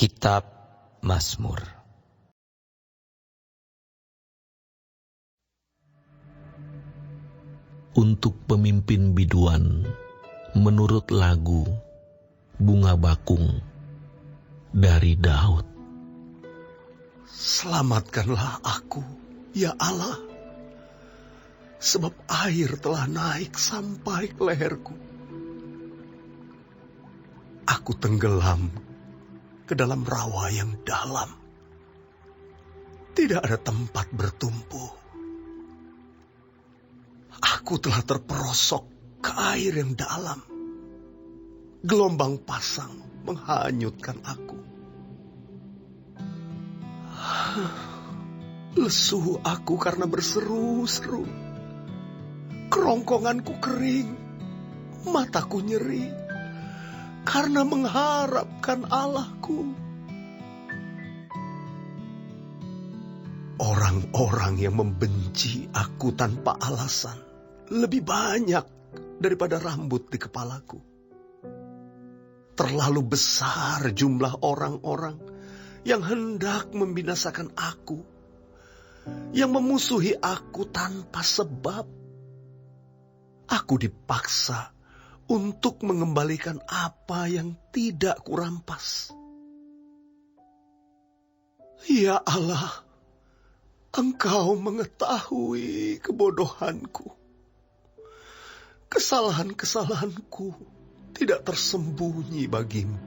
Kitab Mazmur. Untuk pemimpin biduan, menurut lagu Bunga Bakung dari Daud. Selamatkanlah aku, ya Allah, sebab air telah naik sampai ke leherku. Aku tenggelam ke dalam rawa yang dalam. Tidak ada tempat bertumpu. Aku telah terperosok ke air yang dalam. Gelombang pasang menghanyutkan aku. Lesu aku karena berseru-seru. Kerongkonganku kering. Mataku nyeri karena mengharapkan Allahku. Orang-orang yang membenci aku tanpa alasan lebih banyak daripada rambut di kepalaku. Terlalu besar jumlah orang-orang yang hendak membinasakan aku, yang memusuhi aku tanpa sebab. Aku dipaksa untuk mengembalikan apa yang tidak kurampas. Ya Allah, Engkau mengetahui kebodohanku. Kesalahan-kesalahanku tidak tersembunyi bagimu.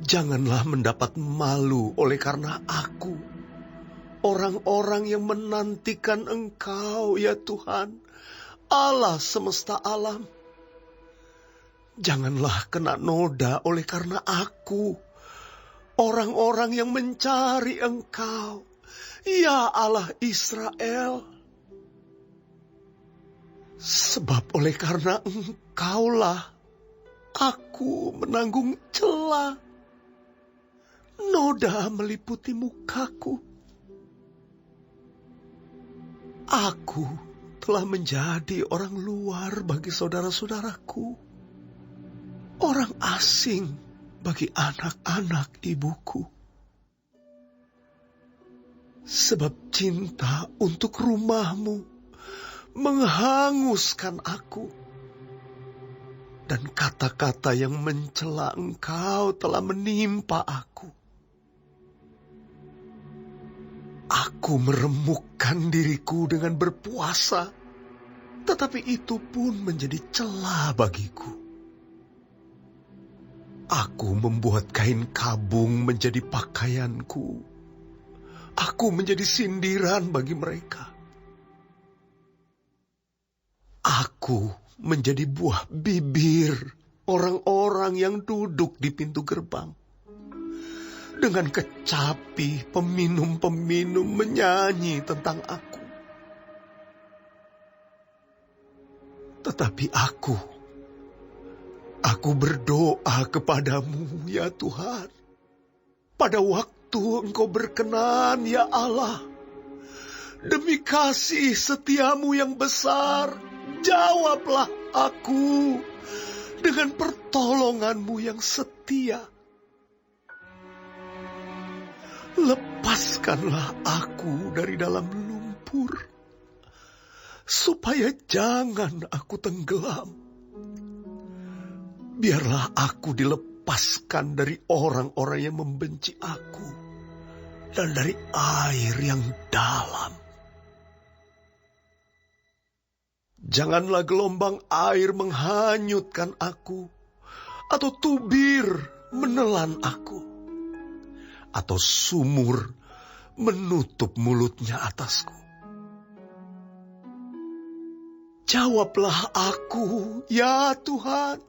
Janganlah mendapat malu oleh karena aku, orang-orang yang menantikan Engkau, ya Tuhan, Allah semesta alam. Janganlah kena noda oleh karena aku, orang-orang yang mencari Engkau, ya Allah Israel. Sebab oleh karena Engkaulah aku menanggung cela. Noda meliputi mukaku. Aku telah menjadi orang luar bagi saudara-saudaraku, orang asing bagi anak-anak ibuku. Sebab cinta untuk rumahmu menghanguskan aku, dan kata-kata yang mencela Engkau telah menimpa aku. Aku meremukkan diriku dengan berpuasa, tetapi itu pun menjadi cela bagiku. Aku membuat kain kabung menjadi pakaianku. Aku menjadi sindiran bagi mereka. Aku menjadi buah bibir orang-orang yang duduk di pintu gerbang. Dengan kecapi peminum-peminum menyanyi tentang aku. Tetapi aku berdoa kepadamu, ya Tuhan. Pada waktu Engkau berkenan, ya Allah. Demi kasih setiamu yang besar, jawablah aku dengan pertolonganmu yang setia. Lepaskanlah aku dari dalam lumpur, supaya jangan aku tenggelam. Biarlah aku dilepaskan dari orang-orang yang membenci aku, dan dari air yang dalam. Janganlah gelombang air menghanyutkan aku, atau tubir menelan aku, atau sumur menutup mulutnya atasku. Jawablah aku, ya Tuhan,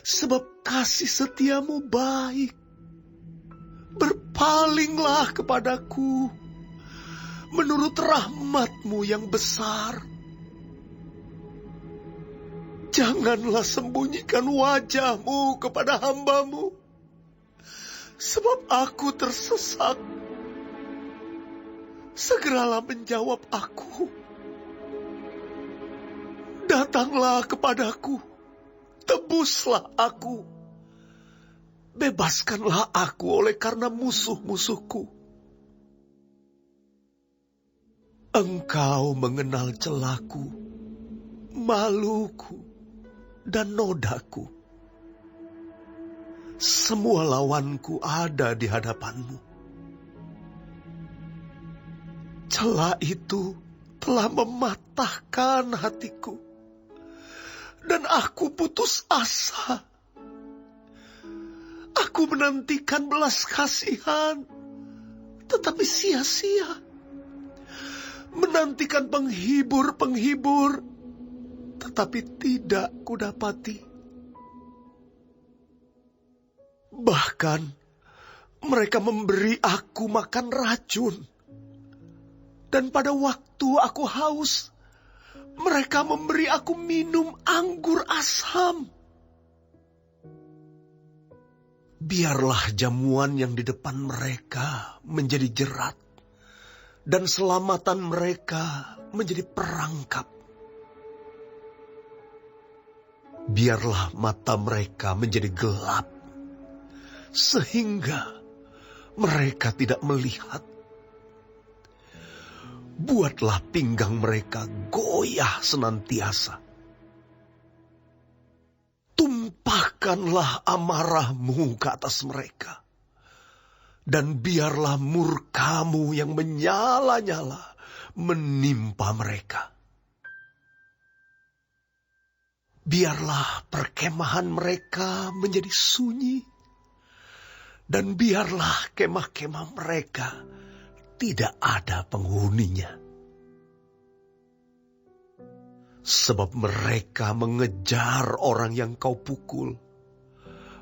sebab kasih setiamu baik. Berpalinglah kepadaku menurut rahmatmu yang besar. Janganlah sembunyikan wajahmu kepada hambamu, sebab aku tersesak. Segeralah menjawab aku. Datanglah kepadaku, tebuslah aku. bebaskanlah aku oleh karena musuh-musuhku. Engkau mengenal celaku, maluku, dan nodaku. Semua lawanku ada di hadapanmu. Celah itu telah mematahkan hatiku, dan aku putus asa. Aku menantikan belas kasihan, tetapi sia-sia. Menantikan penghibur-penghibur, tetapi tidak kudapati. Bahkan mereka memberi aku makan racun. Dan pada waktu aku haus, mereka memberi aku minum anggur asam. Biarlah jamuan yang di depan mereka menjadi jerat, dan selamatan mereka menjadi perangkap. Biarlah mata mereka menjadi gelap, sehingga mereka tidak melihat. Buatlah pinggang mereka goyah senantiasa. Tumpahkanlah amarahmu ke atas mereka. Dan biarlah murkamu yang menyala-nyala menimpa mereka. Biarlah perkemahan mereka menjadi sunyi. Dan biarlah kemah-kemah mereka tidak ada penghuninya. Sebab mereka mengejar orang yang kau pukul.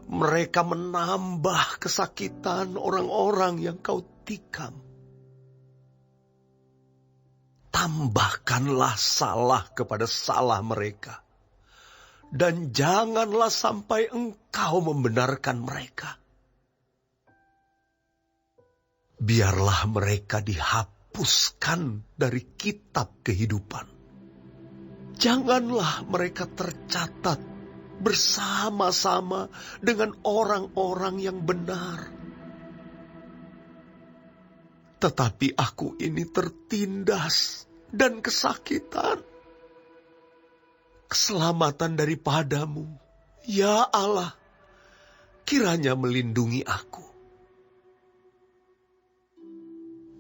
Mereka menambah kesakitan orang-orang yang kau tikam. Tambahkanlah salah kepada salah mereka. Dan janganlah sampai engkau membenarkan mereka. Biarlah mereka dihapuskan dari kitab kehidupan. Janganlah mereka tercatat bersama-sama dengan orang-orang yang benar. Tetapi aku ini tertindas dan kesakitan. Keselamatan daripadamu, ya Allah, kiranya melindungi aku.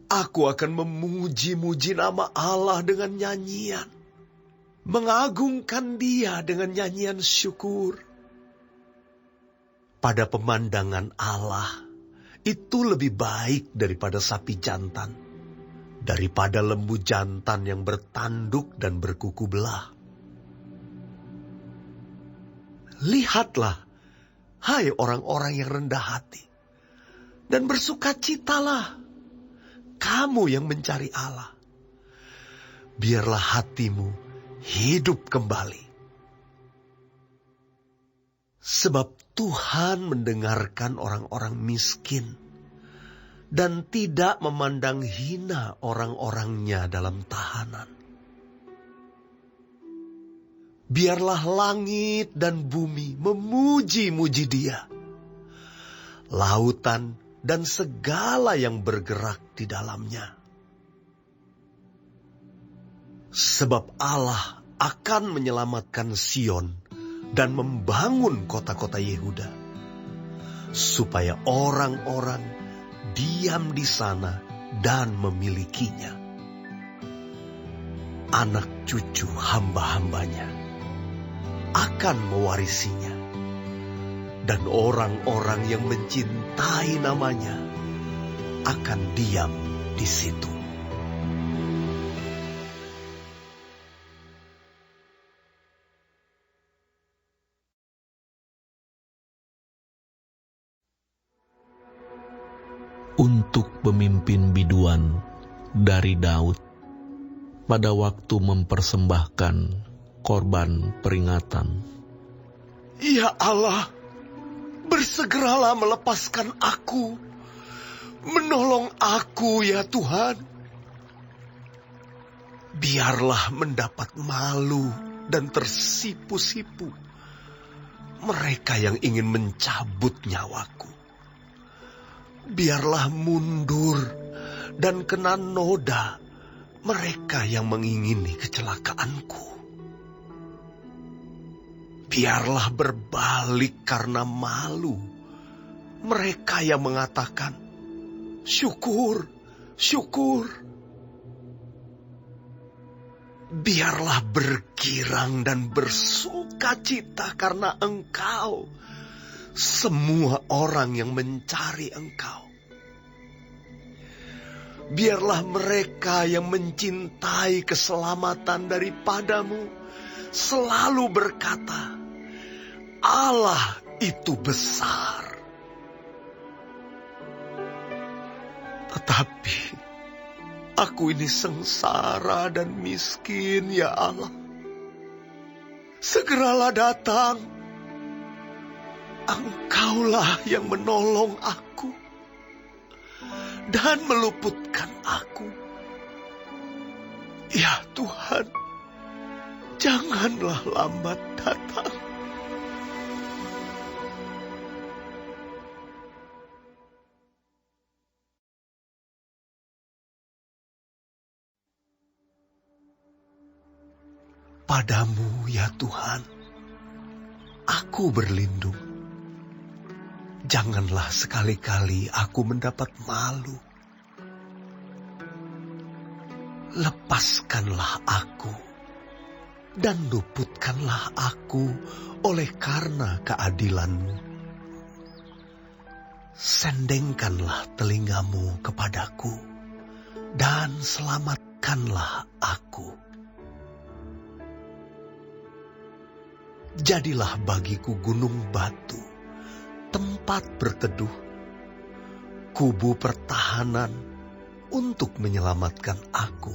Aku akan memuji-muji nama Allah dengan nyanyian. Mengagungkan Dia dengan nyanyian syukur. Pada pemandangan Allah, itu lebih baik daripada sapi jantan, daripada lembu jantan yang bertanduk dan berkuku belah. Lihatlah, hai orang-orang yang rendah hati, dan bersukacitalah, kamu yang mencari Allah. Biarlah hatimu hidup kembali. Sebab Tuhan mendengarkan orang-orang miskin dan tidak memandang hina orang-orangnya dalam tahanan. Biarlah langit dan bumi memuji-muji Dia. Lautan dan segala yang bergerak di dalamnya. Sebab Allah akan menyelamatkan Sion dan membangun kota-kota Yehuda, supaya orang-orang diam di sana dan memilikinya. Anak cucu hamba-hambanya akan mewarisinya, dan orang-orang yang mencintai namanya akan diam di situ. Untuk pemimpin biduan dari Daud pada waktu mempersembahkan korban peringatan. Ya Allah, bersegeralah melepaskan aku. Menolong aku ya Tuhan. Biarlah mendapat malu dan tersipu-sipu mereka yang ingin mencabut nyawaku. Biarlah mundur dan kena noda mereka yang mengingini kecelakaanku. Biarlah berbalik karena malu mereka yang mengatakan, syukur, syukur. Biarlah bergirang dan bersukacita karena Engkau, semua orang yang mencari Engkau. Biarlah mereka yang mencintai keselamatan daripadamu selalu berkata, Allah itu besar. Tetapi aku ini sengsara dan miskin, ya Allah. Segeralah datang. Engkaulah yang menolong aku dan meluputkan aku. Ya Tuhan, janganlah lambat datang. Padamu, ya Tuhan, aku berlindung. Janganlah sekali-kali aku mendapat malu. Lepaskanlah aku dan luputkanlah aku oleh karena keadilan-Mu. Sendengkanlah telingamu kepadaku dan selamatkanlah aku. Jadilah bagiku gunung batu, tempat berteduh, kubu pertahanan untuk menyelamatkan aku.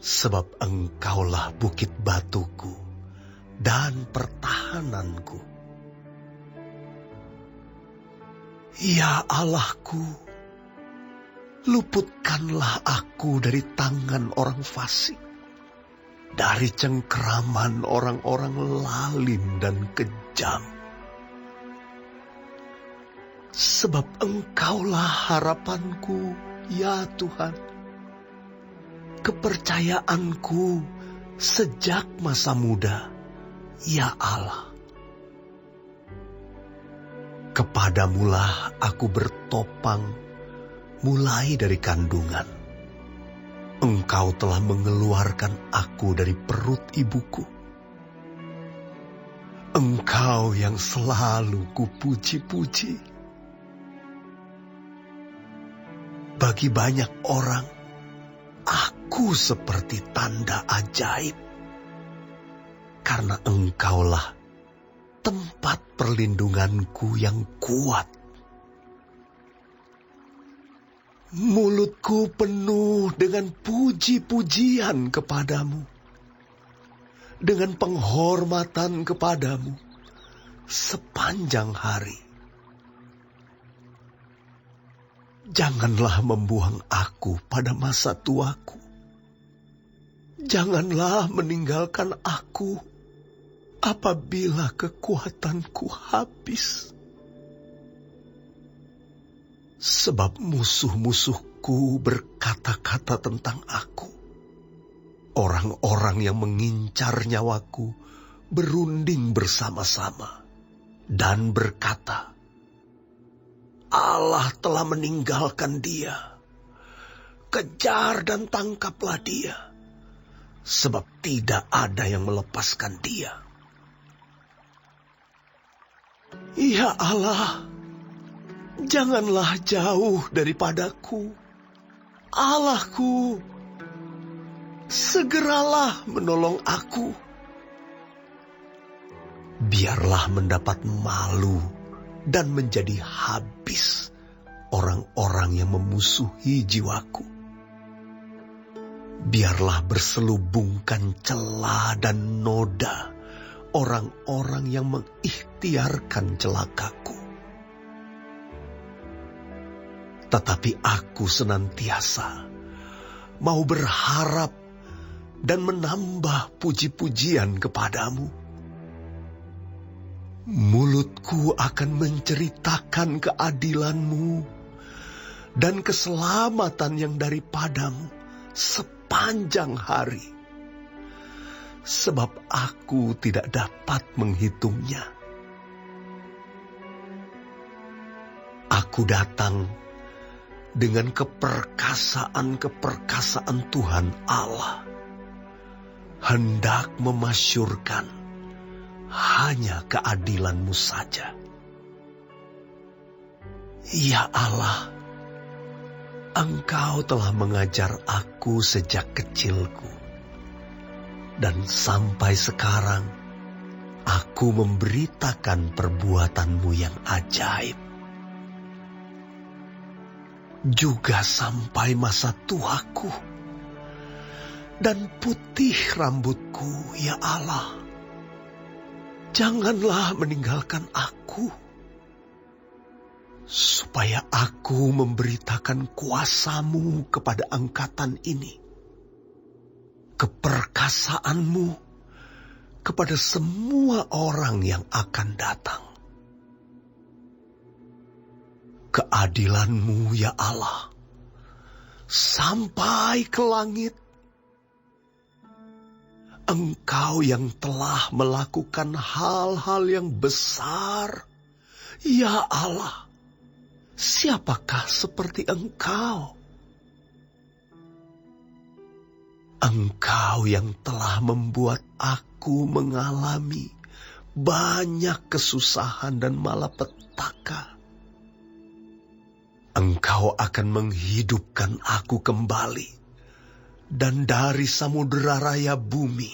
Sebab Engkaulah bukit batuku dan pertahananku. Ya Allahku, luputkanlah aku dari tangan orang fasik, dari cengkeraman orang-orang lalim dan kejam. Sebab Engkaulah harapanku, ya Tuhan, kepercayaanku sejak masa muda, ya Allah. Kepadamulah aku bertopang mulai dari kandungan. Engkau telah mengeluarkan aku dari perut ibuku. Engkau yang selalu kupuji-puji. Bagi banyak orang, aku seperti tanda ajaib. Karena Engkaulah tempat perlindunganku yang kuat. Mulutku penuh dengan puji-pujian kepadamu, dengan penghormatan kepadamu sepanjang hari. Janganlah membuang aku pada masa tuaku. Janganlah meninggalkan aku apabila kekuatanku habis. Sebab musuh-musuhku berkata-kata tentang aku. Orang-orang yang mengincar nyawaku berunding bersama-sama dan berkata, Allah telah meninggalkan dia. Kejar dan tangkaplah dia, sebab tidak ada yang melepaskan dia. Ya Allah, janganlah jauh daripadaku. Allahku, segeralah menolong aku. Biarlah mendapat malu dan menjadi habis orang-orang yang memusuhi jiwaku. Biarlah berselubungkan celah dan noda orang-orang yang mengikhtiarkan celakaku. Tetapi aku senantiasa mau berharap dan menambah puji-pujian kepadamu. Mulutku akan menceritakan keadilan-Mu dan keselamatan yang daripadamu sepanjang hari. Sebab aku tidak dapat menghitungnya. Aku datang dengan keperkasaan-keperkasaan Tuhan Allah, hendak memasyurkan hanya keadilan-Mu saja. Ya Allah, Engkau telah mengajar aku sejak kecilku, dan sampai sekarang aku memberitakan perbuatan-Mu yang ajaib. Juga sampai masa tuaku dan putih rambutku, ya Allah. Janganlah meninggalkan aku, supaya aku memberitakan kuasa-Mu kepada angkatan ini, keperkasaan-Mu kepada semua orang yang akan datang. Keadilan-Mu, ya Allah, sampai ke langit. Engkau yang telah melakukan hal-hal yang besar, ya Allah. Siapakah seperti Engkau? Engkau yang telah membuat aku mengalami banyak kesusahan dan malapetaka. Engkau akan menghidupkan aku kembali, dan dari samudera raya bumi,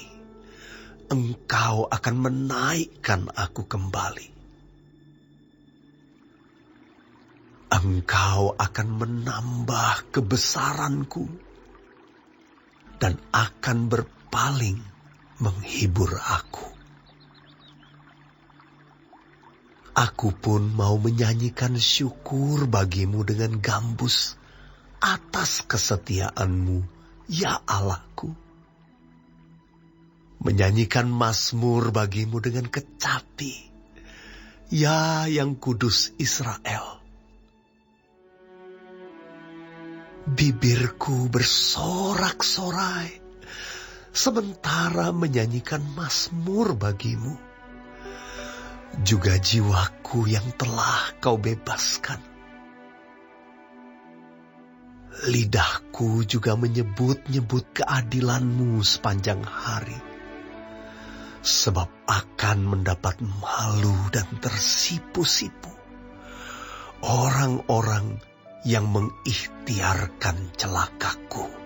Engkau akan menaikkan aku kembali. Engkau akan menambah kebesaranku, dan akan berpaling menghibur aku. Aku pun mau menyanyikan syukur bagi-Mu dengan gambus atas kesetiaan-Mu, ya Allahku. Menyanyikan mazmur bagi-Mu dengan kecapi, ya yang kudus Israel. Bibirku bersorak-sorai, sementara menyanyikan mazmur bagi-Mu. Juga jiwaku yang telah Kau bebaskan. Lidahku juga menyebut-nyebut keadilan-Mu sepanjang hari, sebab akan mendapat malu dan tersipu-sipu orang-orang yang mengikhtiarkan celakaku.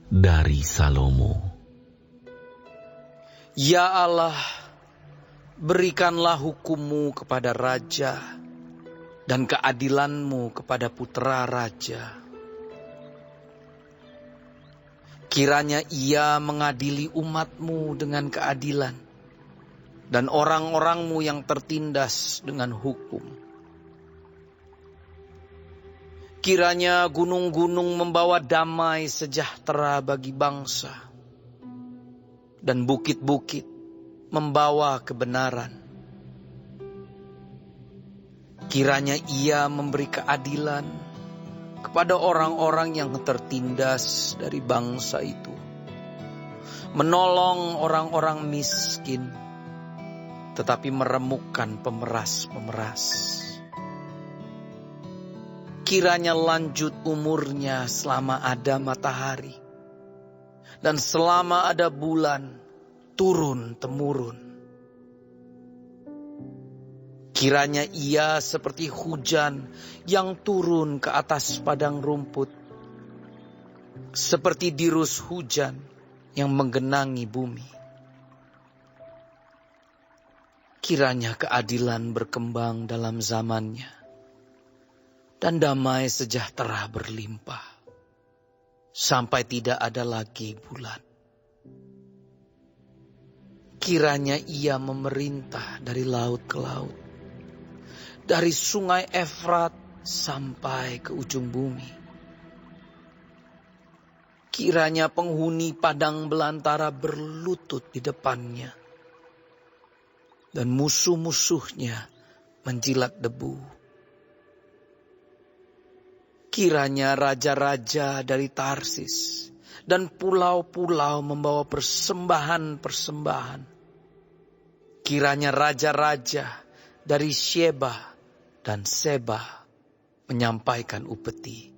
Dari Salomo. Ya Allah, berikanlah hukum-Mu kepada raja dan keadilan-Mu kepada putra raja. Kiranya ia mengadili umat-Mu dengan keadilan dan orang-orang-Mu yang tertindas dengan hukum. Kiranya gunung-gunung membawa damai sejahtera bagi bangsa, dan bukit-bukit membawa kebenaran. Kiranya Ia memberi keadilan kepada orang-orang yang tertindas dari bangsa itu, menolong orang-orang miskin, tetapi meremukkan pemeras-pemeras. Kiranya lanjut umurnya selama ada matahari, dan selama ada bulan turun-temurun. Kiranya ia seperti hujan yang turun ke atas padang rumput, seperti dirus hujan yang menggenangi bumi. Kiranya keadilan berkembang dalam zamannya, dan damai sejahtera berlimpah, sampai tidak ada lagi bulan. Kiranya Ia memerintah dari laut ke laut, dari sungai Efrat sampai ke ujung bumi. Kiranya penghuni padang belantara berlutut di depannya, dan musuh-musuhnya menjilat debu. Kiranya raja-raja dari Tarsis dan pulau-pulau membawa persembahan-persembahan. Kiranya raja-raja dari Sheba dan Seba menyampaikan upeti.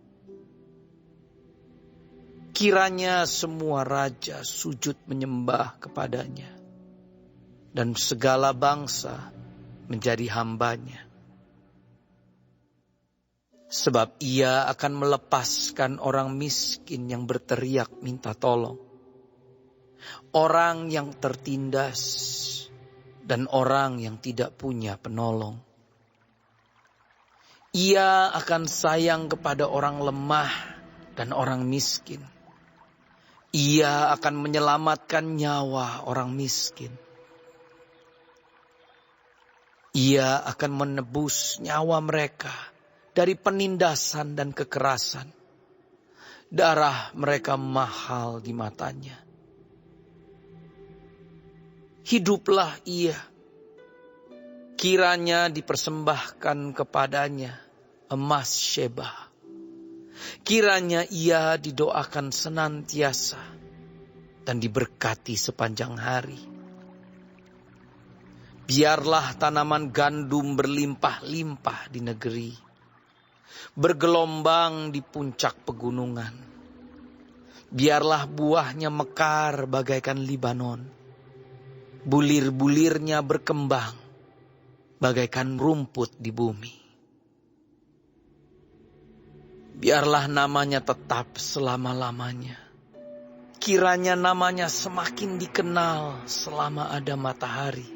Kiranya semua raja sujud menyembah kepadanya, dan segala bangsa menjadi hambanya. Sebab ia akan melepaskan orang miskin yang berteriak minta tolong, orang yang tertindas, dan orang yang tidak punya penolong. Ia akan sayang kepada orang lemah dan orang miskin. Ia akan menyelamatkan nyawa orang miskin. Ia akan menebus nyawa mereka dari penindasan dan kekerasan. Darah mereka mahal di matanya. Hiduplah ia. Kiranya dipersembahkan kepadanya emas Sheba. Kiranya ia didoakan senantiasa dan diberkati sepanjang hari. Biarlah tanaman gandum berlimpah-limpah di negeri, bergelombang di puncak pegunungan. Biarlah buahnya mekar bagaikan Libanon, bulir-bulirnya berkembang bagaikan rumput di bumi. Biarlah namanya tetap selama-lamanya. Kiranya namanya semakin dikenal selama ada matahari.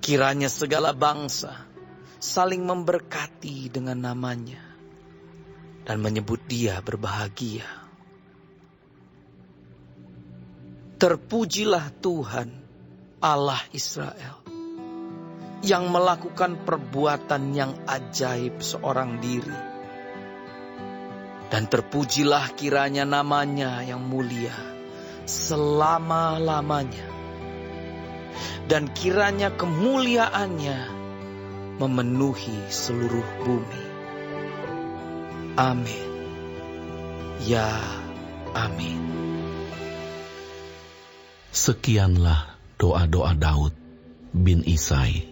Kiranya segala bangsa saling memberkati dengan namanya dan menyebut dia berbahagia. Terpujilah Tuhan, Allah Israel, yang melakukan perbuatan yang ajaib seorang diri. Dan terpujilah kiranya namanya yang mulia selama-lamanya. Dan kiranya kemuliaannya memenuhi seluruh bumi. Amin. Ya, amin. Sekianlah doa-doa Daud bin Isai.